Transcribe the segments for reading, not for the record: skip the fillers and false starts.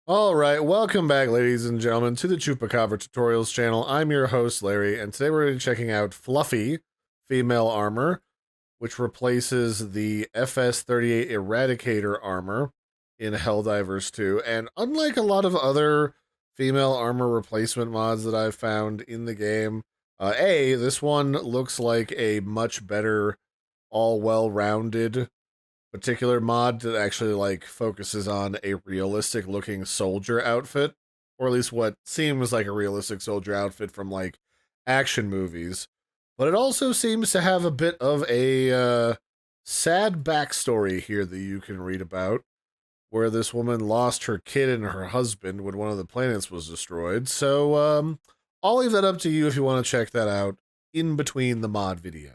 Alright, welcome back ladies and gentlemen to the Chupacabra Tutorials channel. I'm your host Larry, and today we're going to be checking out Fluffy Female Armor, which replaces the FS38 Eradicator armor in Helldivers 2. And unlike a lot of other female armor replacement mods that I've found in the game, this one looks like a much better, all well-rounded particular mod that actually like focuses on a realistic looking soldier outfit, or at least what seems like a realistic soldier outfit from like action movies. But it also seems to have a bit of a sad backstory here that you can read about, where this woman lost her kid and her husband when one of the planets was destroyed. So I'll leave that up to you if you want to check that out in between the mod video.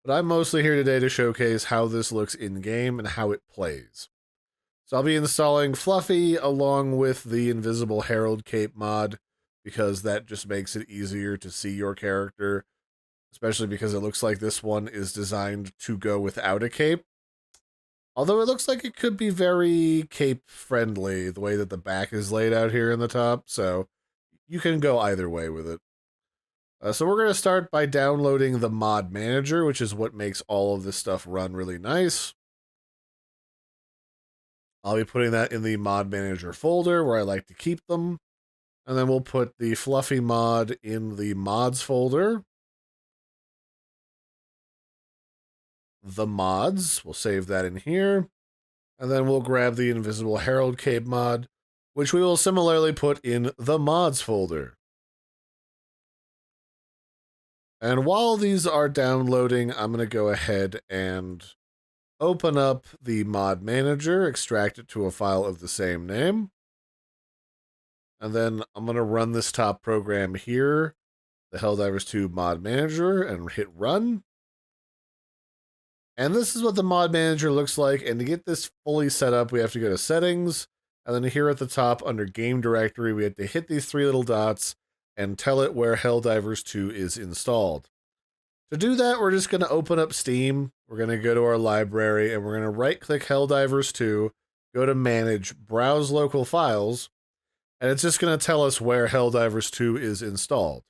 But I'm mostly here today to showcase how this looks in-game and how it plays. So I'll be installing Fluffy along with the Invisible Herald Cape mod, because that just makes it easier to see your character, especially because it looks like this one is designed to go without a cape. Although it looks like it could be very cape-friendly, the way that the back is laid out here in the top, so you can go either way with it. So we're going to start by downloading the mod manager, which is what makes all of this stuff run really nice. I'll be putting that in the mod manager folder where I like to keep them. And then we'll put the Fluffy mod in the mods folder. The mods, we'll save that in here. And then we'll grab the Invisible Herald Cape mod, which we will similarly put in the mods folder. And while these are downloading, I'm going to go ahead and open up the mod manager, extract it to a file of the same name. And then I'm going to run this top program here, the Helldivers 2 mod manager, and hit run. And this is what the mod manager looks like. And to get this fully set up, we have to go to settings. And then here at the top under game directory, we have to hit these three little dots and tell it where Helldivers 2 is installed. To do that, we're just going to open up Steam. We're going to go to our library, and we're going to right-click Helldivers 2, go to Manage, Browse Local Files, and it's just going to tell us where Helldivers 2 is installed.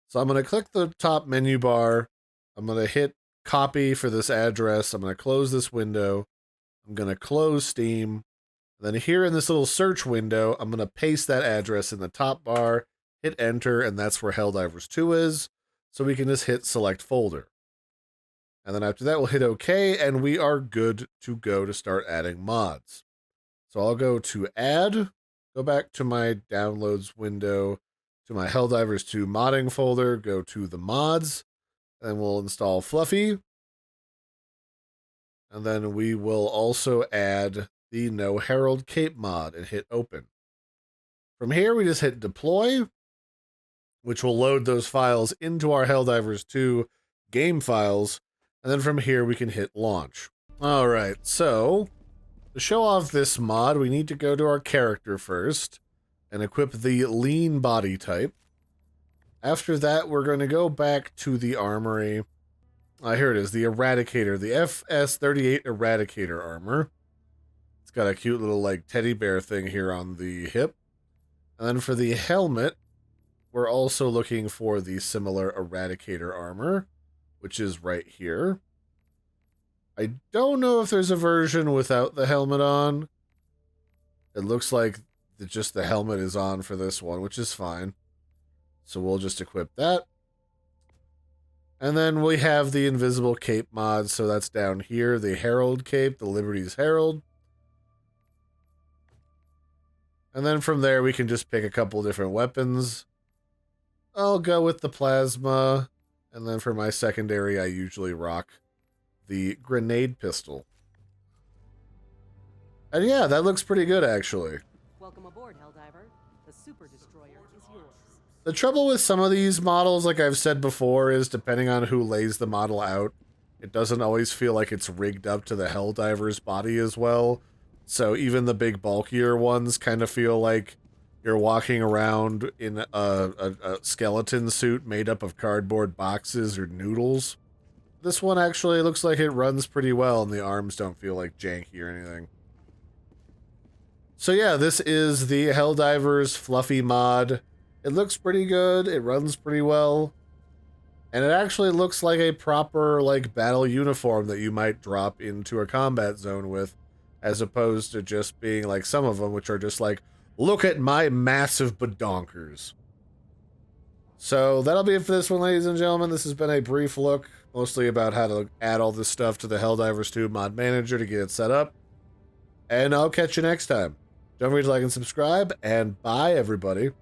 So I'm going to click the top menu bar. I'm going to hit Copy for this address. I'm going to close this window. I'm going to close Steam. And then here in this little search window, I'm going to paste that address in the top bar, hit enter, and that's where Helldivers 2 is. So we can just hit select folder. And then after that, we'll hit OK, and we are good to go to start adding mods. So I'll go to add, go back to my downloads window, to my Helldivers 2 modding folder, go to the mods, and we'll install Fluffy. And then we will also add the No Herald Cape mod and hit open. From here, we just hit deploy, which will load those files into our Helldivers 2 game files. And then from here, we can hit launch. All right, so to show off this mod, we need to go to our character first and equip the lean body type. After that, we're going to go back to the armory. Here it is, the Eradicator, the FS38 Eradicator armor. It's got a cute little like teddy bear thing here on the hip. And then for the helmet, we're also looking for the similar Eradicator armor, which is right here. I don't know if there's a version without the helmet on. It looks like just the helmet is on for this one, which is fine. So we'll just equip that. And then we have the Invisible Cape mod, so that's down here, the Herald Cape, the Liberty's Herald. And then from there, we can just pick a couple different weapons. I'll go with the plasma, and then for my secondary, I usually rock the grenade pistol. And yeah, that looks pretty good, actually. Welcome aboard, Helldiver. The Super Destroyer is yours. The trouble with some of these models, like I've said before, is depending on who lays the model out, it doesn't always feel like it's rigged up to the Helldiver's body as well. So even the big bulkier ones kind of feel like you're walking around in a skeleton suit made up of cardboard boxes or noodles. This one actually looks like it runs pretty well and the arms don't feel like janky or anything. So yeah, this is the Helldivers Fluffy mod. It looks pretty good. It runs pretty well. And it actually looks like a proper, like, battle uniform that you might drop into a combat zone with, as opposed to just being like some of them, which are just like, look at my massive badonkers. So that'll be it for this one, ladies and gentlemen. This has been a brief look, mostly about how to add all this stuff to the Helldivers 2 mod manager to get it set up. And I'll catch you next time. Don't forget to like and subscribe, and bye, everybody.